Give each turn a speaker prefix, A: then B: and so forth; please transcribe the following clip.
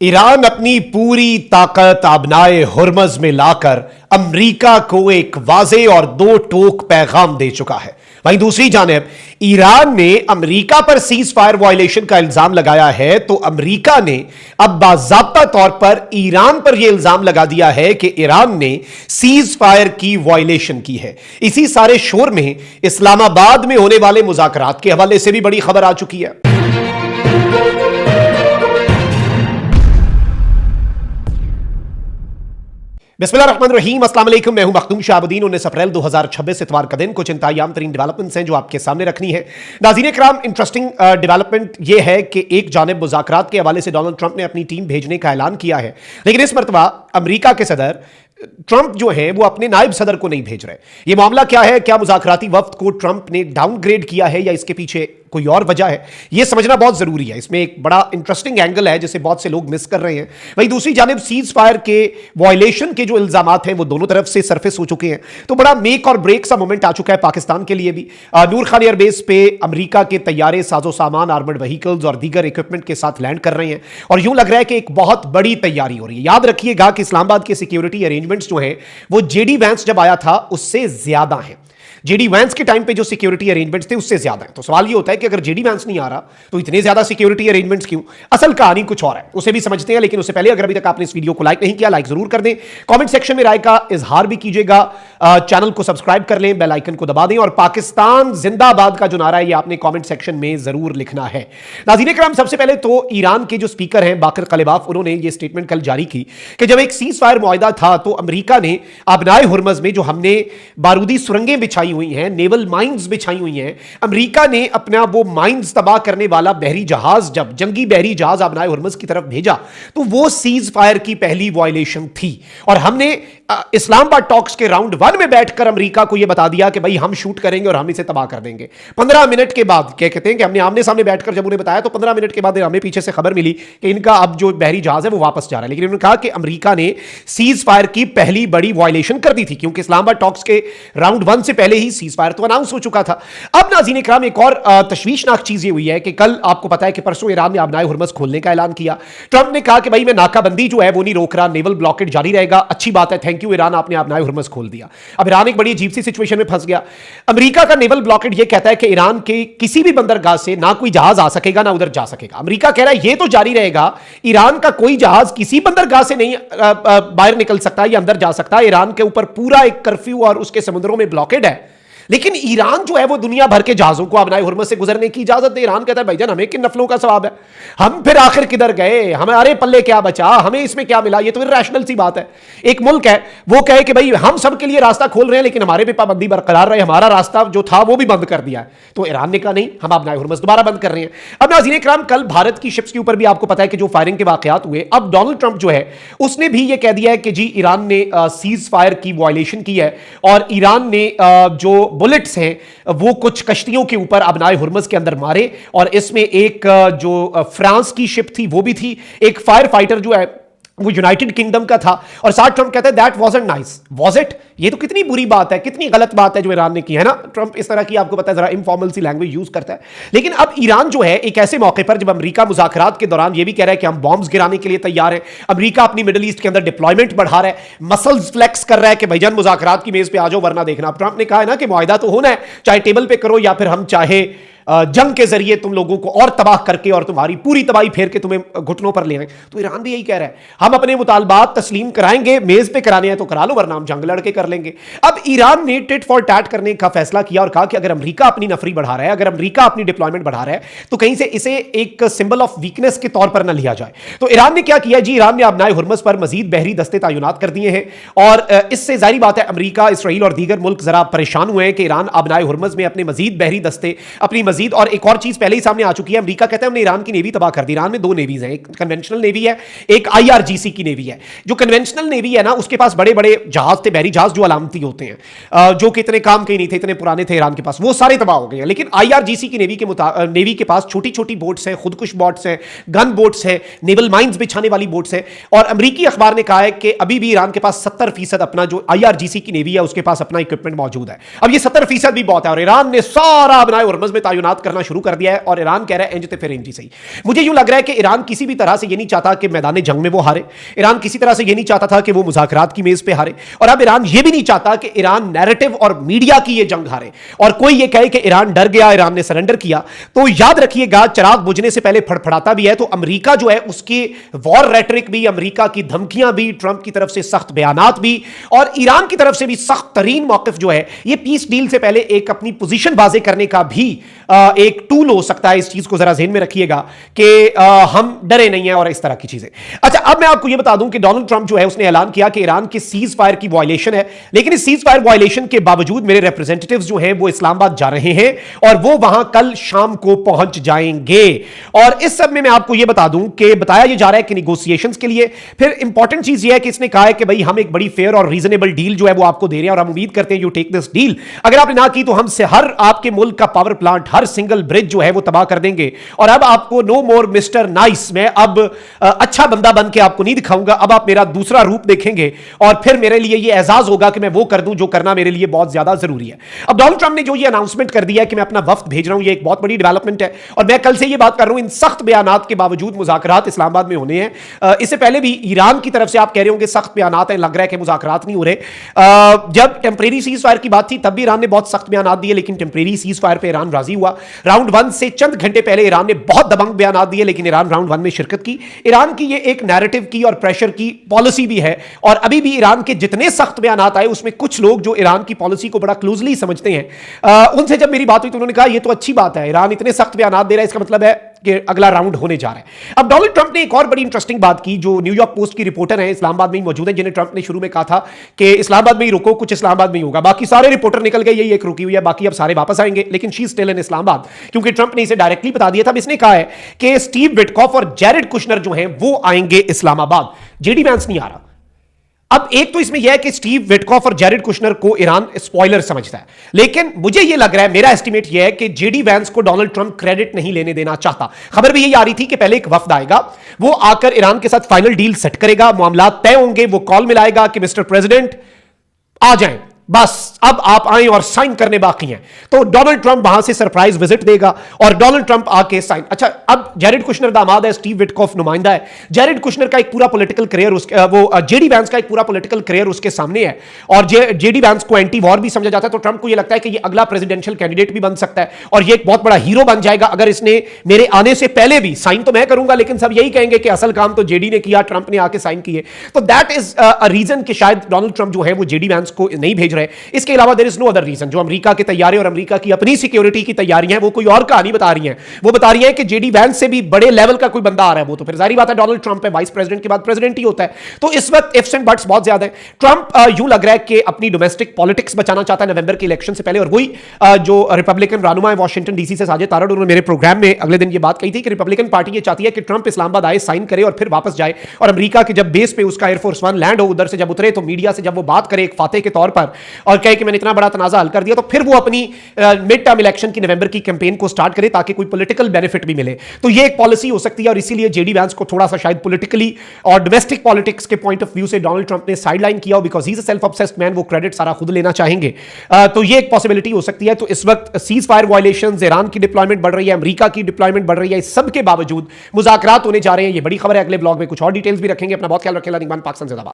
A: Iran अपनी पूरी ताकत आबनाए हुर्मज में लाकर अमेरिका को एक वाजे और दो टोक पैगाम दे चुका है। वहीं दूसरी जानिब ईरान ने अमेरिका पर सीज फायर वायलेशन का इल्जाम लगाया है, तो अमेरिका ने अब बाज़ाब्ता तौर पर ईरान पर यह इल्जाम लगा दिया है कि ईरान ने सीज फायर की वायलेशन की है। इसी सारे शोर में इस्लामाबाद में होने वाले मुज़ाकरात के हवाले से भी बड़ी खबर आ चुकी है। बिस्मिल्लाहिर्रहमानिर्रहीम, अस्सलाम वालेकुम। मैं हूं मखदूम शाहबुद्दीन। 19 अप्रैल 2026 इतवार का दिन। कुछ इंतहायाम तरीन डेवलपमेंट्स हैं जो आपके सामने रखनी है। नाज़रीन कराम, इंटरेस्टिंग डेवलपमेंट यह है कि एक जानिब मुज़ाकरात के हवाले से डोनाल्ड ट्रंप ने अपनी टीम भेजने का ऐलान किया है, लेकिन इस मरतबा अमेरिका के सदर ट्रंप जो है वो अपने नायब सदर को नहीं भेज रहे। यह मामला क्या है? क्या मुज़ाकराती वफ्द को ट्रंप ने डाउनग्रेड किया है या इसके पीछे कोई और वजह है? यह समझना बहुत जरूरी है। इसमें एक बड़ा इंटरेस्टिंग एंगल है जिसे बहुत से लोग मिस कर रहे हैं। वहीं दूसरी जानिब सीज फायर के वायलेशन के जो इल्जामात हैं वो दोनों तरफ से सरफेस हो चुके हैं, तो बड़ा मेक और ब्रेक सा मोमेंट आ चुका है पाकिस्तान के लिए भी। नूर खान एयरबेस पे अमेरिका के तैयारे, साजो सामान, आर्मर्ड व्हीकल्स और दीगर इक्विपमेंट के साथ लैंड कर रहे हैं और यूं लग रहा है कि एक बहुत बड़ी तैयारी हो रही है। याद रखिएगा कि इस्लामाबाद के सिक्योरिटी अरेंजमेंट्स जो है वो जेडी वैंस जब आया था उससे ज्यादा है। जेडी वैंस के टाइम पे जो सिक्योरिटी अरेंजमेंट्स थे उससे ज्यादा है। तो सवाल ये होता है कि अगर जेडी वैंस नहीं आ रहा तो इतने ज्यादा सिक्योरिटी अरेंजमेंट्स क्यों? असल कहानी कुछ और है, उसे भी समझते हैं। लेकिन उससे पहले अगर अभी तक आपने इस वीडियो को लाइक नहीं किया, लाइक जरूर कर दें। कमेंट सेक्शन में राय का इजहार भी कीजिएगा, चैनल को सब्सक्राइब कर लें, बेल आइकन को दबा दें और पाकिस्तान जिंदाबाद का जो नारा है ये आपने कमेंट सेक्शन में जरूर लिखना है। नाज़रीन कराम, सबसे पहले तो ईरान के जो स्पीकर हैं बाकर कलिबाफ, उन्होंने ये स्टेटमेंट कल जारी की कि जब एक सीज फायर मुआहिदा था तो अमेरिका ने आबनाए हुर्मज में जो हमने बारूदी सुरंगें बिछाई हुई हैं, नेवल माइंस बिछाई हुई हैं, अमेरिका ने अपना वो माइंस तबाह करने वाला बहरी जहाज, जब जंगी बहरी जहाज आबनाए हुर्मज की तरफ भेजा तो वो सीज फायर की पहली वायलेशन थी। और हमने इस्लामाबाद टॉक्स के राउंड 1 में बैठकर अमेरिका को यह बता दिया कि भाई हम शूट करेंगे और हम इसे तबाह कर देंगे। 15 मिनट के बाद क्या कहते हैं कि हमने आमने सामने बैठकर जब उन्हें बताया तो 15 मिनट के बाद हमें पीछे से खबर मिली कि इनका अब जो बहरी जहाज है वो वापस जा रहा है। लेकिन उन्होंने कहा कि अमेरिका ने सीज फायर की पहली बड़ी वायलेशन कर दी थी, क्योंकि इस्लामाबाद टॉक्स के राउंड 1 से पहले ही सीज फायर तो अनाउंस हो चुका था। अब नाज़रीन कराम, एक और तशवीशनाक चीज ये हुई है कि कल आपको पता है कि परसों ईरान ने आबनाए हुर्मज खोलने का ऐलान किया। ट्रंप ने कहा कि भाई मैं नाकाबंदी जो है वो नहीं रोक रहा, नेवल ब्लॉकेड जारी रहेगा। अच्छी बात है, थैंक यू ईरान, आपने आबनाए हुर्मज खोल दिया। अब ईरान एक बड़ी अजीब सी सिचुएशन में फंस गया। अमेरिका का नेवल ब्लॉकेड ये कहता है कि ईरान के किसी भी बंदरगाह से ना कोई जहाज आ सकेगा ना उधर जा सकेगा। अमेरिका कह रहा है ये तो जारी रहेगा, ईरान का कोई जहाज किसी बंदरगाह से नहीं बाहर निकल सकता या अंदर जा सकता। ईरान के ऊपर पूरा एक कर्फ्यू और उसके समुद्रों में ब्लॉकेड है। लेकिन ईरान जो है वो दुनिया भर के जहाजों को आबनाए हुर्मज से गुजरने की इजाजत दे। ईरान कहता है भाईजान हमें किन नफलों का सवाब है, हम फिर आखिर किधर गए, हमारे पल्ले क्या बचा, हमें इसमें क्या मिला? ये तो इर्रेशनल सी बात है। एक मुल्क है वो कहे कि भाई हम सबके लिए रास्ता खोल रहे हैं लेकिन हमारे पे पाबंदी बरकरार रहे, हमारा रास्ता जो था वो भी बंद कर दिया है। तो ईरान ने कहा नहीं, हम आबनाए हुर्मज दोबारा बंद कर रहे हैं। अब नाज़रीन कराम, कल भारत की शिप्स के ऊपर भी आपको पता है कि जो फायरिंग के वाकयात हुए, अब डोनाल्ड ट्रंप जो है उसने भी ये कह दिया है कि जी ईरान ने सीज फायर की वायलेशन की है और ईरान ने जो बुलेट्स हैं वो कुछ कश्तियों के ऊपर आबनाए हुर्मज के अंदर मारे। और इसमें एक जो फ्रांस की शिप थी वो भी थी, एक फायर फाइटर जो है वो यूनाइटेड किंगडम का था। और साथ ट्रंप कहता है that wasn't nice. Was it? ये तो कितनी बुरी बात है, कितनी गलत बात है जो ईरान ने की है ना। ट्रंप इस तरह की आपको पता है जरा इनफॉर्मल सी लैंग्वेज यूज करता है। लेकिन अब ईरान जो है एक ऐसे मौके पर जब अमेरिका मुज़ाकरात के दौरान ये भी कह रहा है कि हम बॉम्ब्स गिराने के लिए तैयार है, अमेरिका अपनी मिडिल ईस्ट के अंदर डिप्लॉयमेंट बढ़ा रहा है, मसल्स फ्लेक्स कर रहा है कि भाईजान मुज़ाकरात की मेज पे आ जाओ वरना देखना। अब ट्रंप ने कहा है ना कि मुआहिदा तो होना है, चाहे टेबल पे करो या फिर हम चाहे जंग के जरिए तुम लोगों को और तबाह करके और तुम्हारी पूरी तबाही फेर के तुम्हें घुटनों पर ले आए। तो ईरान भी यही कह रहा है, हम अपने मुतालबात तस्लीम कराएंगे, मेज पे कराने हैं तो करा लो वरना हम जंग लड़के कर लेंगे। अब ईरान ने टिट फॉर टैट करने का फैसला किया और कहा कि अगर अमेरिका अपनी नफरी बढ़ा रहा है, अगर अमेरिका अपनी डिप्लॉयमेंट बढ़ा रहा है तो कहीं से इसे एक सिंबल ऑफ वीकनेस के तौर पर न लिया जाए। तो ईरान ने क्या किया जी, ईरान ने आबनाए हुर्मज पर मजीद बहरी दस्ते तैनात कर दिए हैं और इससे जाहिर बात है अमेरिका, इसराइल और दीगर मुल्क जरा परेशान हुए हैं कि ईरान आबनाए हुर्मज में अपने मजीद बहरी दस्ते, अपनी मजीद, और एक और चीज पहले ही सामने आ चुकी है। अमेरिका कहता है हमने ईरान की नेवी तबाह कर दी। ईरान में दो नेवीज हैं, एक कन्वेंशनल नेवी है, एक आईआरजीसी की नेवी है। जो कन्वेंशनल नेवी है ना उसके पास बड़े बड़े जहाज थे, बहरी जहाज जो अलामती होते हैं, जो कि इतने काम के नहीं थे, इतने पुराने थे ईरान के पास, वो सारे तबाह हो गए हैं। लेकिन आईआरजीसी की नेवी के पास छोटी छोटी बोट्स हैं, खुदकुश बोट्स हैं, गन बोट्स हैं, नेवल माइंस बिछाने वाली बोट्स हैं। और अमेरिकी अखबार ने कहा है कि अभी भी ईरान के पास 70% अपना जो आईआरजीसी की नेवी है उसके पास अपना इक्विपमेंट मौजूद है। अब ये 70% भी बहुत है और ईरान ने सारा आबनाए हुर्मज में तैनात बयानात करना शुरू कर दिया है और ईरान कह रहा है इंजते फिर इंजी सही। मुझे यूं लग रहा है कि ईरान किसी भी तरह से ये नहीं चाहता कि मैदान जंग में वो हारे, ईरान किसी तरह से ये नहीं चाहता था कि वो मुज़ाकरात की मेज पे हारे, और अब ईरान ये भी नहीं चाहता कि ईरान नैरेटिव और मीडिया की ये जंग हारे और कोई ये कहे कि ईरान डर गया, ईरान ने सरेंडर किया। तो याद रखिएगा, चिराग बुझने से पहले फड़फड़ाता भी है। तो अमेरिका जो है उसकी वॉर रेटरिक भी, अमेरिका की धमकियां भी, ट्रंप की तरफ से सख्त बयानात भी और ईरान की तरफ से भी सख्त तरीन मौकिफ जो है, ये पीस डील से पहले एक अपनी पोजीशन बाजे करने का भी एक टूल हो सकता है। इस चीज को जरा ज़हन में रखिएगा कि हम डरे नहीं हैं और इस तरह की चीजें। अच्छा, अब मैं आपको यह बता दूं कि डोनाल्ड ट्रंप जो है उसने ऐलान किया कि ईरान के सीज फायर की वायलेशन है, लेकिन इस सीज फायर वायलेशन के बावजूद मेरे रिप्रेजेंटेटिव्स जो हैं वो इस्लामाबाद जा रहे हैं और वो वहां कल शाम को पहुंच जाएंगे। और इस सब में मैं आपको यह बता दूं कि बताया यह जा रहा है कि निगोशिएशंस के लिए, फिर इंपॉर्टेंट चीज यह है कि इसने कहा है कि भाई हम एक बड़ी फेयर और रीजनेबल डील जो है वो आपको दे रहे हैं और हम उम्मीद करते हैं यू टेक दिस डील। अगर आपने ना की तो हम से हर आपके मुल्क का पावर प्लांट, हर सिंगल ब्रिज जो है वो तबाह कर देंगे और अब आपको नो मोर मिस्टर नाइस, मैं अब अच्छा बंदा बन के आपको नहीं दिखाऊंगा, अब आप मेरा दूसरा रूप देखेंगे और फिर मेरे लिए ये एजाज होगा कि मैं वो कर दूं जो करना मेरे लिए बहुत ज्यादा जरूरी है। अब डोनाल्ड ट्रंप ने जो ये अनाउंसमेंट कर दिया है कि मैं अपना वफ्द भेज रहा हूं, ये एक बहुत बड़ी डेवलपमेंट है और मैं कल से ये बात कर रहा हूं, इन सख्त बयानात के बावजूद मुज़ाकरात इस्लामाबाद में होने हैं। इससे पहले भी ईरान की तरफ से आप कह रहे होंगे सख्त बयानात हैं, लग रहा है कि मुज़ाकरात नहीं हो रहे। जब टेम्परेरी सीज फायर की बात थी तब भी ईरान ने बहुत सख्त बयानात दिए, लेकिन टेम्परेरी सीज फायर पे ईरान राजी हुआ। राउंड 1 से चंद घंटे पहले ईरान ने बहुत दबंग बयानात दिए, लेकिन ईरान राउंड 1 में शिरकत की। ईरान की ये एक नैरेटिव की और प्रेशर की पॉलिसी भी है और अभी भी ईरान के जितने सख्त बयानात आए उसमें कुछ लोग जो ईरान की पॉलिसी को बड़ा क्लोजली समझते हैं, उनसे जब मेरी बात हुई तो उन्होंने कहा ये तो अच्छी बात है, ईरान इतने सख्त बयानात दे रहा है, इसका मतलब है कि अगला राउंड होने जा रहा है। अब डोनाल्ड ट्रंप ने एक और बड़ी इंटरेस्टिंग बात की, जो न्यूयॉर्क पोस्ट की रिपोर्टर है, इस्लामाबाद में ही मौजूद है, जिन्हें ट्रंप ने शुरू में कहा था कि इस्लामाबाद में ही रुको, कुछ इस्लामाबाद में ही होगा। बाकी सारे रिपोर्टर निकल गए, यही एक रुकी हुई है, बाकी अब सारे वापस आएंगे, लेकिन she is still in Islamabad, क्योंकि ट्रंप ने इसे डायरेक्टली बता दिया था। इसने कहा है कि स्टीव विटकॉफ और जेरेड कुशनर जो हैं वो आएंगे इस्लामाबाद, जेडी वैंस नहीं आ रहा। अब एक तो इसमें यह है कि स्टीव विटकॉफ और जेरेड कुशनर को ईरान स्पॉइलर समझता है, लेकिन मुझे यह लग रहा है, मेरा एस्टिमेट यह है कि जेडी वैंस को डोनाल्ड ट्रंप क्रेडिट नहीं लेने देना चाहता। खबर भी यही आ रही थी कि पहले एक वफ्द आएगा, वो आकर ईरान के साथ फाइनल डील सेट करेगा, मामला तय होंगे, वो कॉल मिलाएगा कि मिस्टर प्रेसिडेंट आ जाएं, बस अब आप आए और साइन करने बाकी हैं। तो डोनाल्ड ट्रंप वहां से सरप्राइज विजिट देगा और डोनाल्ड ट्रंप आके साइन। अच्छा, अब जेरेड कुशनर दामाद है, स्टीव विटकॉफ नुमाइंदा है। जेरेड कुशनर का एक पूरा पॉलिटिकल करियर उसके, वो जेडी वैंस का एक पूरा पॉलिटिकल करियर उसके सामने है और जेडी वैंस को एंटी वॉर भी समझा जाता है। तो ट्रंप को यह लगता है कि ये अगला प्रेसिडेंशियल कैंडिडेट भी बन सकता है और ये एक बहुत बड़ा हीरो बन जाएगा अगर इसने मेरे आने से पहले भी, साइन तो मैं करूंगा लेकिन सब यही कहेंगे कि असल काम तो जेडी ने किया, ट्रंप ने आके साइन किए। तो दैट इज अ रीजन कि शायद डोनाल्ड ट्रंप जो है वो जेडी वैंस को नहीं भेज रहे। इसके अलावा there is no other reason. जो अमेरिका की तैयारी और अमेरिका की अपनी सिक्योरिटी की तैयारियां हैं वो कोई और कहानी बता रही हैं। वो बता रही हैं कि जेडी वैंस से भी बड़े लेवल का कोई बंदा आ रहा है। वो तो फिर जाहिर बात है डोनाल्ड ट्रंप है, वाइस प्रेसिडेंट के बाद प्रेसिडेंट ही होता है। तो इस वक्त इफ्स एंड बट्स बहुत ज्यादा है। ट्रंप यूं लग रहा है कि अपनी डोमेस्टिक पॉलिटिक्स बचाना चाहता है नवंबर के इलेक्शन से पहले। और वही जो रिपब्लिकन रहनुमा है वॉशिंगटन डीसी से, साजिद तारड़, उन्होंने मेरे प्रोग्राम में अगले दिन ये बात कही थी कि रिपब्लिकन पार्टी ये चाहती है कि ट्रंप इस्लामाबाद आए, साइन करे और फिर वापस जाए और अमेरिका के जब बेस पे उसका एयरफोर्स 1 लैंड हो, उधर से जब उतरे तो मीडिया से जब वो बात करे एक फाते के तौर पर और कहे कि मैंने इतना बड़ा तनाजा हल कर दिया, तो फिर वो अपनी मिड टर्म इलेक्शन की नवंबर की कैंपेन को स्टार्ट करे ताकि कोई पॉलिटिकल बेनिफिट भी मिले। तो ये एक पॉलिसी हो सकती है और इसीलिए जेडी वैंस को थोड़ा सा शायद पॉलिटिकली और डोमेस्टिक पॉलिटिक्स के पॉइंट ऑफ व्यू से डोनाल्ड ट्रंप ने साइडलाइन किया, because he is a self obsessed man, वो क्रेडिट सारा खुद लेना चाहेंगे। तो ये एक पॉसिबिलिटी हो सकती है। तो इस वक्त सीज फायर वायलेशंस, ईरान की डिप्लॉयमेंट बढ़ रही है, अमेरिका की डिप्लॉयमेंट बढ़ रही है, इस सब के बावजूद मुज़ाकरात होने जा रहे हैं। ये बड़ी खबर है। अगले ब्लॉग में कुछ और डिटेल्स भी रखेंगे। अपना बहुत ख्याल रखें। पाकिस्तान जिंदाबाद।